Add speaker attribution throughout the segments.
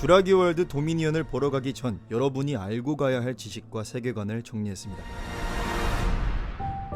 Speaker 1: 주라기 월드 도미니언을 보러 가기 전 여러분이 알고 가야 할 지식과 세계관을 정리했습니다.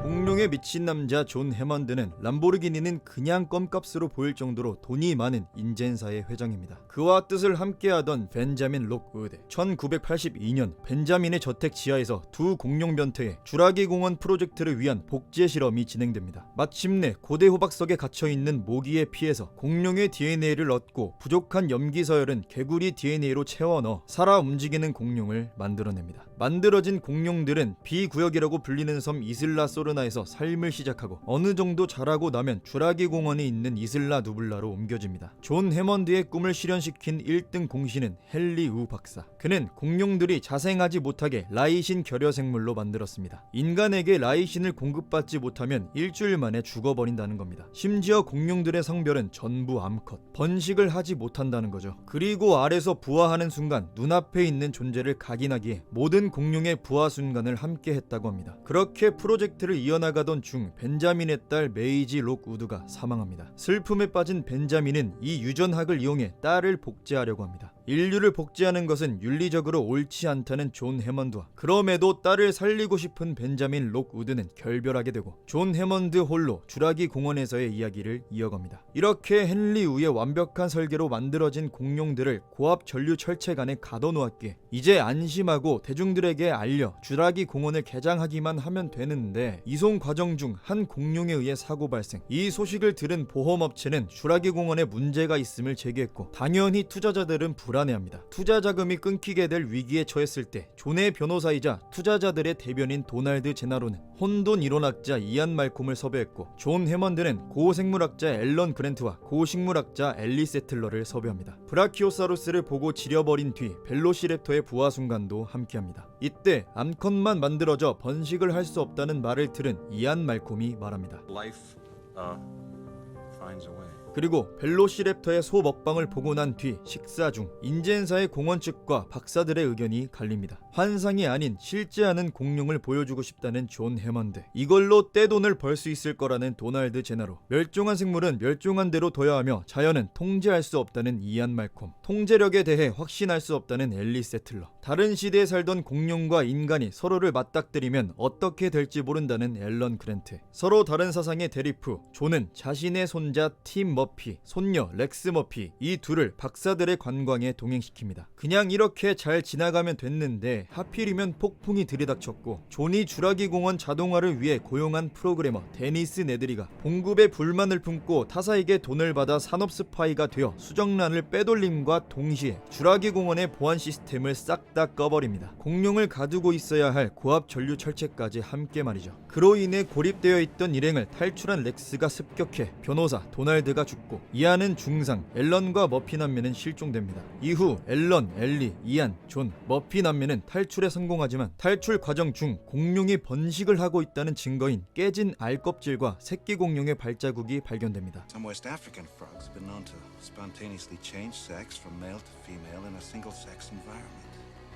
Speaker 1: 공룡에 미친 남자 존 해먼드는 람보르기니는 그냥 껌값으로 보일 정도로 돈이 많은 인젠사의 회장입니다. 그와 뜻을 함께하던 벤자민 록우드. 1982년 벤자민의 저택 지하에서 두 공룡 변태의 주라기 공원 프로젝트를 위한 복제 실험이 진행됩니다. 마침내 고대 호박석에 갇혀있는 모기에 피해서 공룡의 DNA를 얻고 부족한 염기 서열은 개구리 DNA로 채워 넣어 살아 움직이는 공룡을 만들어냅니다. 만들어진 공룡들은 B구역이라고 불리는 섬 이슬라 소르나에서 삶을 시작하고 어느 정도 자라고 나면 주라기 공원에 있는 이슬라 누블라로 옮겨집니다. 존 해먼드의 꿈을 실현시킨 1등 공신은 헨리 우 박사. 그는 공룡들이 자생하지 못하게 라이신 결여 생물로 만들었습니다. 인간에게 라이신을 공급받지 못하면 일주일 만에 죽어버린다는 겁니다. 심지어 공룡들의 성별은 전부 암컷. 번식을 하지 못한다는 거죠. 그리고 알에서 부화하는 순간 눈앞에 있는 존재를 각인하기에 모든 공룡의 부화 순간을 함께 했다고 합니다. 그렇게 프로젝트를 이어나가던 중 벤자민의 딸 메이지 록우드가 사망합니다. 슬픔에 빠진 벤자민은 이 유전학을 이용해 딸을 복제하려고 합니다. 인류를 복제하는 것은 윤리적으로 옳지 않다는 존 해먼드와 그럼에도 딸을 살리고 싶은 벤자민 록우드는 결별하게 되고 존 해먼드 홀로 주라기 공원에서의 이야기를 이어갑니다. 이렇게 헨리 우의 완벽한 설계로 만들어진 공룡들을 고압 전류 철책안에 가둬놓았기에 이제 안심하고 대중들에게 알려 주라기 공원을 개장하기만 하면 되는데 이송 과정 중 한 공룡에 의해 사고 발생. 이 소식을 들은 보험업체는 주라기 공원에 문제가 있음을 제기했고 당연히 투자자들은 불안해합니다. 투자 자금이 끊기게 될 위기에 처했을 때 존의 변호사이자 투자자들의 대변인 도널드 제나로는 혼돈 이론학자 이안 말콤을 섭외했고 존 해먼드는 고생물학자 앨런 그랜트와 고식물학자 엘리 세틀러를 섭외합니다. 브라키오사우루스를 보고 지려버린 뒤 벨로시랩터의 부화 순간도 함께합니다. 이때 암컷만 만들어져 번식을 할 수 없다는 말을 들은 이안 말콤이 말합니다.
Speaker 2: Life finds a way.
Speaker 1: 그리고 벨로시랩터의 소 먹방을 보고 난 뒤 식사 중 인젠사의 공원 측과 박사들의 의견이 갈립니다. 환상이 아닌 실제 하는 공룡을 보여주고 싶다는 존 해먼드. 이걸로 떼돈을 벌 수 있을 거라는 도널드 제나로. 멸종한 생물은 멸종한 대로 둬야 하며 자연은 통제할 수 없다는 이안 말콤. 통제력에 대해 확신할 수 없다는 엘리 세틀러. 다른 시대에 살던 공룡과 인간이 서로를 맞닥뜨리면 어떻게 될지 모른다는 앨런 그랜트. 서로 다른 사상의 대립 후 존은 자신의 손자 팀 머피, 손녀 렉스 머피 이 둘을 박사들의 관광에 동행시킵니다. 그냥 이렇게 잘 지나가면 됐는데 하필이면 폭풍이 들이닥쳤고 존이 주라기 공원 자동화를 위해 고용한 프로그래머 데니스 네드리가 봉급에 불만을 품고 타사에게 돈을 받아 산업 스파이가 되어 수정란을 빼돌림과 동시에 주라기 공원의 보안 시스템을 싹 다 꺼버립니다. 공룡을 가두고 있어야 할 고압 전류 철책까지 함께 말이죠. 그로 인해 고립되어 있던 일행을 탈출한 렉스가 습격해 변호사 도널드가 죽고 이안은 중상, 앨런과 머피 남매는 실종됩니다. 이후 앨런, 엘리, 이안, 존, 머피 남매는 탈출에 성공하지만 탈출 과정 중 공룡이 번식을 하고 있다는 증거인 깨진 알 껍질과 새끼 공룡의 발자국이 발견됩니다.
Speaker 3: Some West African frogs have been known to spontaneously change sex from male to female in a single-sex environment.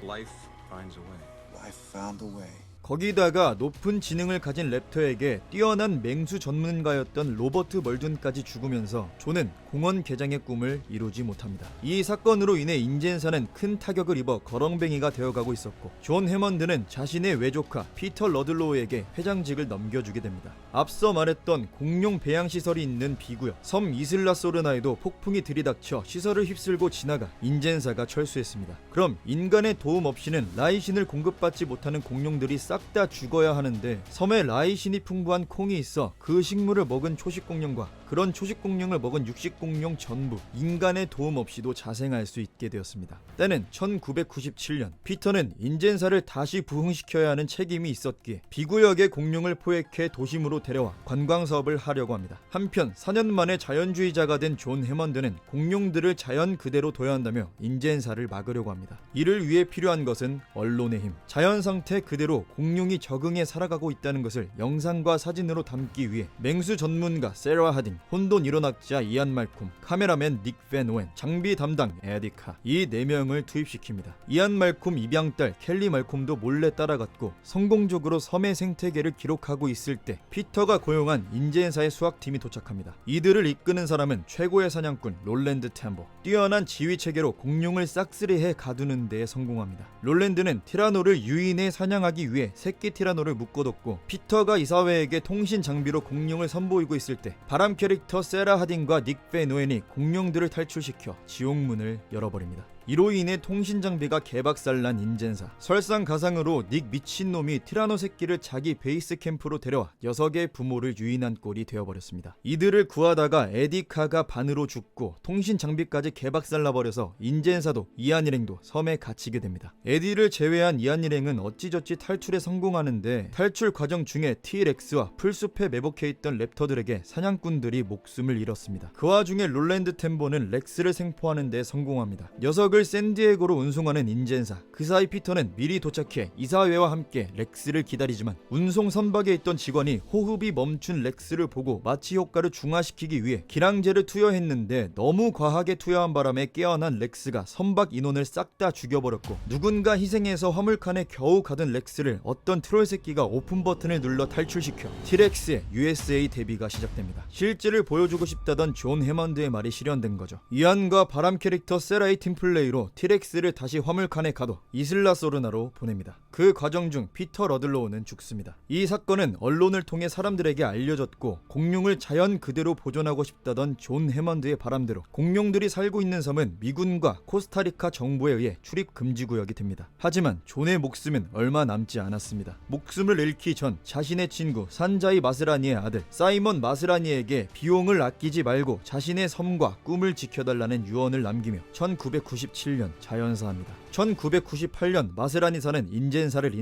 Speaker 2: Life finds a way.
Speaker 3: Life found a way.
Speaker 1: 거기다가 높은 지능을 가진 랩터에게 뛰어난 맹수 전문가였던 로버트 멀둔까지 죽으면서 존은 공원 개장의 꿈을 이루지 못합니다. 이 사건으로 인해 인젠사는 큰 타격을 입어 거렁뱅이가 되어가고 있었고 존 해먼드는 자신의 외조카 피터 러들로우에게 회장직을 넘겨주게 됩니다. 앞서 말했던 공룡 배양시설이 있는 B구역 섬 이슬라 소르나에도 폭풍이 들이닥쳐 시설을 휩쓸고 지나가 인젠사가 철수했습니다. 그럼 인간의 도움 없이는 라이신을 공급받지 못하는 공룡들이 싹 다 죽어야 하는데 섬에 라이신이 풍부한 콩이 있어 그 식물을 먹은 초식공룡과 그런 초식공룡을 먹은 육식공룡 전부 인간의 도움 없이도 자생할 수 있게 되었습니다. 때는 1997년 피터는 인젠사를 다시 부흥시켜야 하는 책임이 있었기에 B구역의 공룡을 포획해 도심으로 데려와 관광사업을 하려고 합니다. 한편 4년 만에 자연주의자가 된 존 해먼드는 공룡들을 자연 그대로 둬야 한다며 인젠사를 막으려고 합니다. 이를 위해 필요한 것은 언론의 힘. 자연 상태 그대로 공룡이 적응해 살아가고 있다는 것을 영상과 사진으로 담기 위해 맹수 전문가 세라 하딩, 혼돈 일원학자 이안 말콤, 카메라맨 닉 밴 오웬, 장비 담당 에디카, 이 4명을 투입시킵니다. 이안 말콤 입양딸 켈리 말콤도 몰래 따라갔고 성공적으로 섬의 생태계를 기록하고 있을 때 피터가 고용한 인젠사의 수학팀이 도착합니다. 이들을 이끄는 사람은 최고의 사냥꾼 롤랜드 템보. 뛰어난 지휘체계로 공룡을 싹쓸이해 가두는 데에 성공합니다. 롤랜드는 티라노를 유인해 사냥하기 위해 새끼 티라노를 묶어뒀고, 피터가 이사회에게 통신 장비로 공룡을 선보이고 있을 때 바람 캐릭터 세라 하딘과 닉 베노엔이 공룡들을 탈출시켜 지옥문을 열어버립니다. 이로 인해 통신 장비가 개박살난 인젠사. 설상가상으로 닉 미친놈이 티라노 새끼를 자기 베이스 캠프로 데려와 녀석의 부모를 유인한 꼴이 되어버렸습니다. 이들을 구하다가 에디카가 반으로 죽고 통신 장비까지 개박살나버려서 인젠사도 이안 일행도 섬에 갇히게 됩니다. 에디를 제외한 이안 일행은 어찌저찌 탈출에 성공하는데, 탈출 과정 중에 T-렉스와 풀숲에 매복해있던 랩터들에게 사냥꾼들이 목숨을 잃었습니다. 그 와중에 롤랜드 템보는 렉스를 생포하는 데 성공합니다. 녀석을 샌디에고로 운송하는 인젠사. 그 사이 피터는 미리 도착해 이사회와 함께 렉스를 기다리지만 운송 선박에 있던 직원이 호흡이 멈춘 렉스를 보고 마취 효과를 중화시키기 위해 기량제를 투여했는데 너무 과하게 투여한 바람에 깨어난 렉스가 선박 인원을 싹 다 죽여버렸고, 누군가 희생해서 화물칸에 겨우 가던 렉스를 어떤 트롤 새끼가 오픈 버튼을 눌러 탈출시켜 T-렉스의 USA 데뷔가 시작됩니다. 실제를 보여주고 싶다던 존 해먼드의 말이 실현된 거죠. 이안과 바람 캐릭터 세라의 팀플레이로 T-렉스를 다시 화물칸에 가둬 이슬라 소르나로 보냅니다. 그 과정 중 피터 러들로우는 죽습니다. 이 사건은 언론을 통해 사람들에게 알려졌고, 공룡을 자연 그대로 보존하고 싶다던 존 해먼드의 바람대로 공룡들이 살고 있는 섬은 미군과 코스타리카 정부에 의해 출입 금지 구역이 됩니다. 하지만 존의 목숨은 얼마 남지 않았습니다. 목숨을 잃기 전 자신의 친구 산자이 마스라니의 아들 사이먼 마스라니에게 비용을 아끼지 말고 자신의 섬과 꿈을 지켜달라는 유언을 남기며 1997년 자연사합니다. 1998년 마스라니사는 인젠사를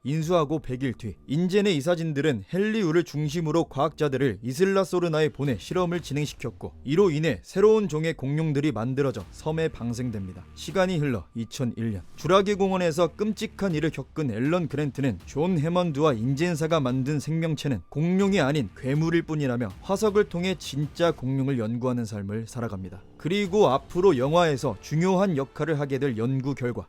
Speaker 1: 인수하고 100일 뒤 인젠의 이사진들은 헬리우를 중심으로 과학자들을 이슬라 소르나에 보내 실험을 진행시켰고, 이로 인해 새로운 종의 공룡들이 만들어져 섬에 방생됩니다. 시간이 흘러 2001년 주라기 공원에서 끔찍한 일을 겪은 앨런 그랜트는 존 해먼드와 인젠사가 만든 생명체는 공룡이 아닌 괴물일 뿐이라며 화석을 통해 진짜 공룡을 연구하는 삶을 살아갑니다. 그리고 앞으로 영화에서 중요한 역할을 하게 될 연구 결과,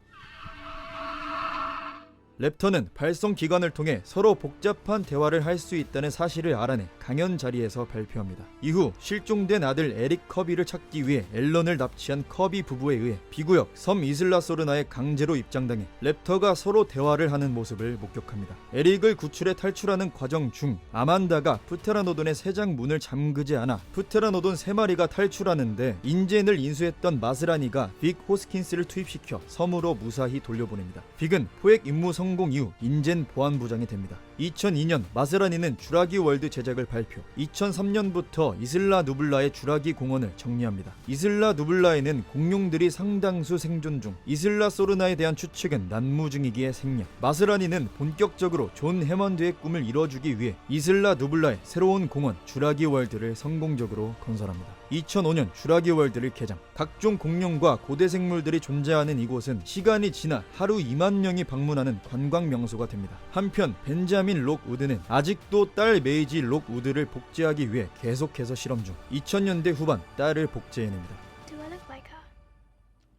Speaker 1: 랩터는 발성 기관을 통해 서로 복잡한 대화를 할 수 있다는 사실을 알아내 강연 자리에서 발표합니다. 이후 실종된 아들 에릭 커비를 찾기 위해 앨런을 납치한 커비 부부에 의해 비구역 섬 이슬라 소르나에 강제로 입장당해 랩터가 서로 대화를 하는 모습을 목격합니다. 에릭을 구출해 탈출하는 과정 중 아만다가 프테라노돈의 세장 문을 잠그지 않아 프테라노돈 3마리가 탈출하는데, 인젠을 인수했던 마스라니가 빅 호스킨스를 투입시켜 섬으로 무사히 돌려보냅니다. 빅은 포획 임무 성공 이후 인젠 보안부장이 됩니다. 2002년 마스라니는 주라기 월드 제작을 발표. 2003년부터 이슬라 누블라의 주라기 공원을 정리합니다. 이슬라 누블라에는 공룡들이 상당수 생존 중, 이슬라 소르나에 대한 추측은 난무 중이기에 생략. 마스라니는 본격적으로 존 해먼드의 꿈을 이뤄주기 위해 이슬라 누블라의 새로운 공원 주라기 월드를 성공적으로 건설합니다. 2005년 주라기 월드를 개장. 각종 공룡과 고대 생물들이 존재하는 이곳은 시간이 지나 하루 2만 명이 방문하는 관광 명소가 됩니다. 한편 벤자민 록 우드는 아직도 딸 메이지 록 우드를 복제하기 위해 계속해서 실험 중. 2000년대 후반 딸을 복제해냅니다.
Speaker 4: Do I look like her?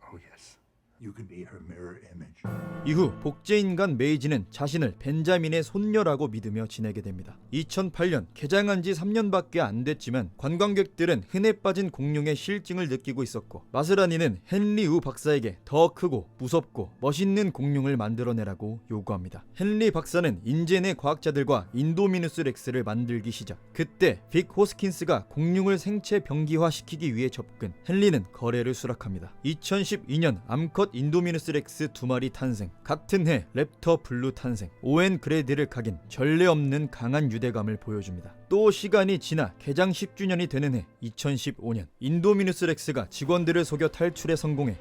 Speaker 5: Oh, yes. You can be her mirror image.
Speaker 1: 이후 복제인간 메이지는 자신을 벤자민의 손녀라고 믿으며 지내게 됩니다. 2008년 개장한 지 3년밖에 안 됐지만 관광객들은 흔해 빠진 공룡의 실증을 느끼고 있었고, 마스라니는 헨리 우 박사에게 더 크고 무섭고 멋있는 공룡을 만들어내라고 요구합니다. 헨리 박사는 인젠의 과학자들과 인도미누스 렉스를 만들기 시작. 그때 빅 호스킨스가 공룡을 생체 병기화시키기 위해 접근. 헨리는 거래를 수락합니다. 2012년 암컷 인도미누스 렉스 2마리 탄생. 같은 해 랩터 블루 탄생. 오웬 그레디를 각인 전례 없는 강한 유대감을 보여줍니다. 또 시간이 지나 개장 10주년이 되는 해 2015년 인도미누스 렉스가 직원들을 속여 탈출에 성공해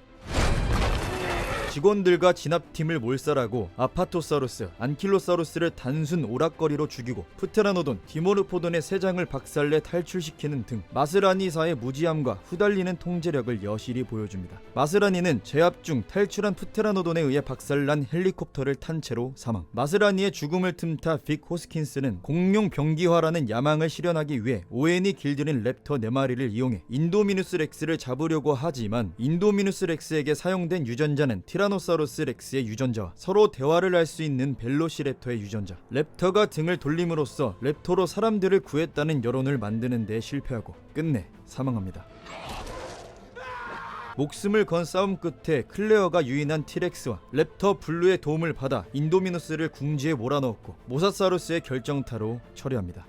Speaker 1: 직원들과 진압팀을 몰살하고 아파토사우루스, 안킬로사우루스를 단순 오락거리로 죽이고 프테라노돈, 디모르포돈의 세 장을 박살내 탈출시키는 등 마스라니사의 무지함과 후달리는 통제력을 여실히 보여줍니다. 마스라니는 제압 중 탈출한 프테라노돈에 의해 박살난 헬리콥터를 탄 채로 사망. 마스라니의 죽음을 틈타 빅 호스킨스는 공룡 병기화라는 야망을 실현하기 위해 오웬이 길들인 랩터 4마리를 이용해 인도미누스 렉스를 잡으려고 하지만 인도미누스 렉스에게 사용된 유전자는 티라노사우루스 렉스의 유전자와 서로 대화를 할 수 있는 벨로시랩터의 유전자. 랩터가 등을 돌림으로써 랩터로 사람들을 구했다는 여론을 만드는 데 실패하고 끝내 사망합니다. 목숨을 건 싸움 끝에 클레어가 유인한 티렉스와 랩터 블루의 도움을 받아 인도미누스를 궁지에 몰아넣었고 모사사우루스의 결정타로 처리합니다.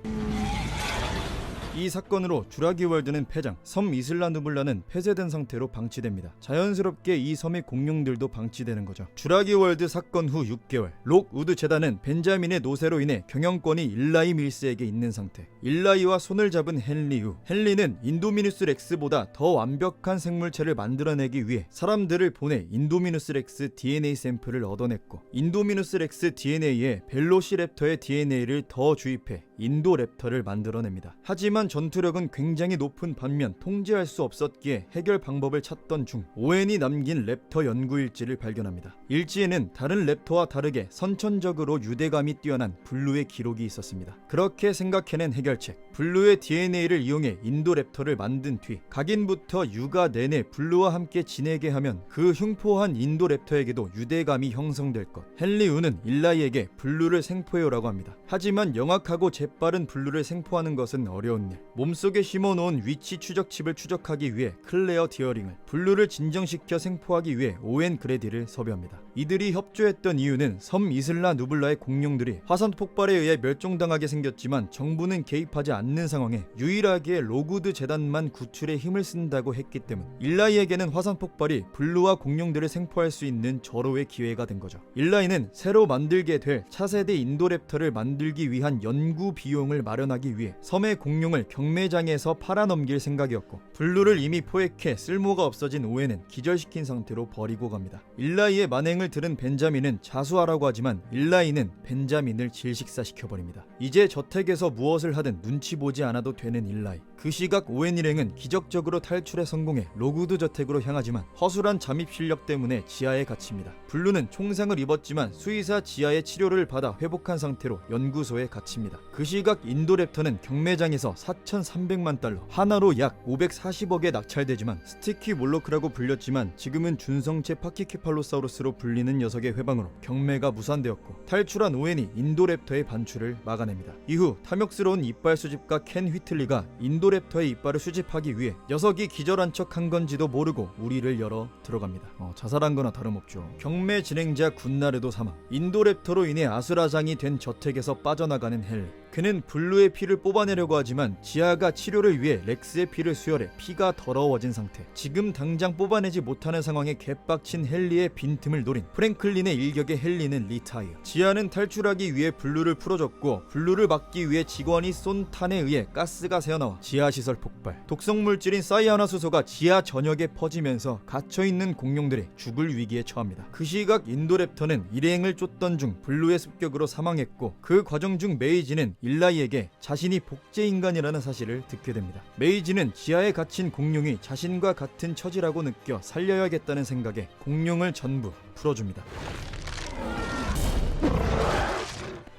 Speaker 1: 이 사건으로 주라기 월드는 폐장, 섬 이슬라 누블라는 폐쇄된 상태로 방치됩니다. 자연스럽게 이 섬의 공룡들도 방치되는 거죠. 주라기 월드 사건 후 6개월, 록 우드 재단은 벤자민의 노세로 인해 경영권이 일라이 밀스에게 있는 상태. 일라이와 손을 잡은 헨리 후, 헨리는 인도미누스 렉스보다 더 완벽한 생물체를 만들어내기 위해 사람들을 보내 인도미누스 렉스 DNA 샘플을 얻어냈고 인도미누스 렉스 DNA에 벨로시랩터의 DNA를 더 주입해 인도랩터를 만들어냅니다. 하지만 전투력은 굉장히 높은 반면 통제할 수 없었기에 해결 방법을 찾던 중 오웬이 남긴 랩터 연구 일지를 발견합니다. 일지에는 다른 랩터와 다르게 선천적으로 유대감이 뛰어난 블루의 기록이 있었습니다. 그렇게 생각해낸 해결책, 블루의 DNA를 이용해 인도랩터를 만든 뒤 각인부터 육아 내내 블루와 함께 지내게 하면 그 흉포한 인도랩터에게도 유대감이 형성될 것. 헨리 우는 일라이에게 블루를 생포해오라고 합니다. 하지만 영악하고 재빠른 블루를 생포하는 것은 어려운 일. 몸속에 심어놓은 위치 추적 칩을 추적하기 위해 클레어 디어링을, 블루를 진정시켜 생포하기 위해 오웬 그레디를 섭외합니다. 이들이 협조했던 이유는 섬 이슬라 누블라의 공룡들이 화산 폭발에 의해 멸종당하게 생겼지만 정부는 개입하지 않는 상황에 유일하게 로구드 재단만 구출에 힘을 쓴다고 했기 때문. 일라이에게는 화산 폭발이 블루와 공룡들을 생포할 수 있는 절호의 기회가 된 거죠. 일라이는 새로 만들게 될 차세대 인도랩터를 만들기 위한 연구 비용을 마련하기 위해 섬의 공룡을 경매장에서 팔아넘길 생각이었고 블루를 이미 포획해 쓸모가 없어진 오웬은 기절시킨 상태로 버리고 갑니다. 일라이의 만행을 들은 벤자민은 자수하라고 하지만 일라이는 벤자민을 질식사시켜버립니다. 이제 저택에서 무엇을 하든 눈치 보지 않아도 되는 일라이. 그 시각 오웬 일행은 기적적으로 탈출에 성공해 로구드 저택으로 향하지만 허술한 잠입 실력 때문에 지하에 갇힙니다. 블루는 총상을 입었지만 수의사 지하의 치료를 받아 회복한 상태로 연구소에 갇힙니다. 그 시각 인도랩터는 경매장에서 4,300만 달러, 하나로 약 540억에 낙찰되지만 스티키 몰로크라고 불렸지만 지금은 준성체 파키케팔로사우루스로 불리는 녀석의 회방으로 경매가 무산되었고 탈출한 오웬이 인도랩터의 반출을 막아냅니다. 이후 탐욕스러운 이빨 수집가 켄 휘틀리가 인도랩터의 이빨을 수집하기 위해 녀석이 기절한 척 한 건지도 모르고 우리를 열어 들어갑니다. 자살한 거나 다름없죠. 경매 진행자 군나르도 사망. 인도랩터로 인해 아수라장이 된 저택에서 빠져나가는 헨리. 그는 블루의 피를 뽑아내려고 하지만 지하가 치료를 위해 렉스의 피를 수혈해 피가 더러워진 상태. 지금 당장 뽑아내지 못하는 상황에 개빡친 헨리의 빈틈을 노린 프랭클린의 일격에 헨리는 리타이어. 지하는 탈출하기 위해 블루를 풀어줬고 블루를 막기 위해 직원이 쏜 탄에 의해 가스가 새어나와 지하시설 폭발. 독성물질인 사이아나수소가 지하 전역에 퍼지면서 갇혀있는 공룡들이 죽을 위기에 처합니다. 그 시각 인도랩터는 일행을 쫓던 중 블루의 습격으로 사망했고 그 과정 중 메이지는 일라이에게 자신이 복제인간이라는 사실을 듣게 됩니다. 메이지는 지하에 갇힌 공룡이 자신과 같은 처지라고 느껴 살려야겠다는 생각에 공룡을 전부 풀어줍니다.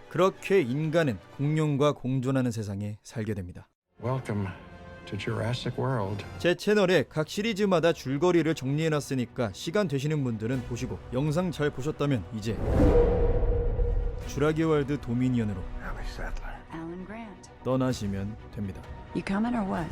Speaker 1: 그렇게 인간은 공룡과 공존하는 세상에 살게 됩니다.
Speaker 4: Welcome to Jurassic World.
Speaker 1: 제 채널에 각 시리즈마다 줄거리를 정리해놨으니까 시간 되시는 분들은 보시고 영상 잘 보셨다면 이제 주라기 월드 도미니언으로
Speaker 5: Ellie Sattler.
Speaker 6: Alan Grant.
Speaker 1: 떠나시면 됩니다.
Speaker 6: You coming or what?